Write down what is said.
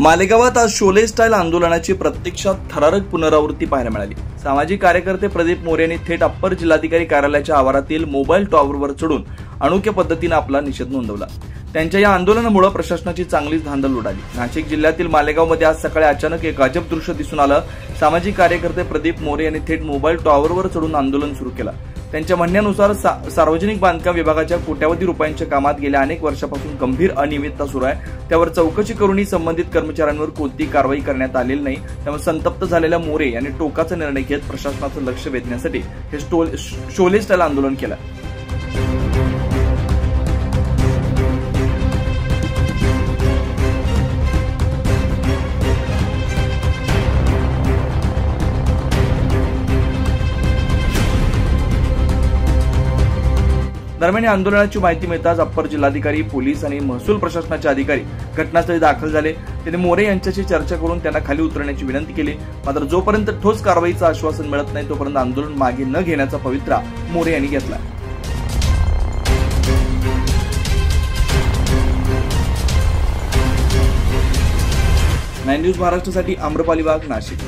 मालेगावात आज शोले स्टाईल आंदोलनाची प्रत्यक्षात थरारक पुनरावृत्ती पाहायला मिळाली। सामाजिक कार्यकर्ते प्रदीप मोरे यांनी थेट अप्पर जिल्हाधिकारी कार्यालयाच्या आवारातील मोबाईल टॉवरवर चढून अनोख्या पद्धतीने आपला निषेध नोंदवला। त्यांच्या या आंदोलनामुळे प्रशासनाची चांगलीच धांदल उडाली। नाशिक जिल्ह्यातील मालेगावमध्ये आज सकाळी अचानक एक अजब दृश्य दिसून आलं। सामाजिक कार्यकर्ते प्रदीप मोरे यांनी थेट मोबाईल टॉवरवर चढून आंदोलन सुरू केलं। त्यांच्या म्हणण्यानुसार सार्वजनिक बांधकाम विभागाच्या कोट्यावधी रुपयांच्या कामात गेल्या अनेक वर्षापासून गंभीर अनियमितता सुरू आहे। त्यावर चौकशी करूनही संबंधित कर्मचाऱ्यांवर कोणतीही कारवाई करण्यात आलेली नाही। त्यामुळे संतप्त झालेल्या मोरे यांनी टोकाचा निर्णय घेत प्रशासनाचं लक्ष वेधण्यासाठी हे शोले स्टाईल आंदोलन केलं। दरम्यान या आंदोलनाची माहिती मिळताच अप्पर जिल्हाधिकारी, पोलीस आणि महसूल प्रशासनाचे अधिकारी घटनास्थळी दाखल झाले। त्यांनी मोरे यांच्याशी चर्चा करून त्यांना खाली उतरण्याची विनंती केली। मात्र जोपर्यंत ठोस कारवाईचं आश्वासन मिळत नाही तोपर्यंत आंदोलन मागे न घेण्याचा पवित्रा मोरे यांनी घेतला। 9 न्यूज महाराष्ट्रासाठी आम्रपाली वाघ, नाशिक।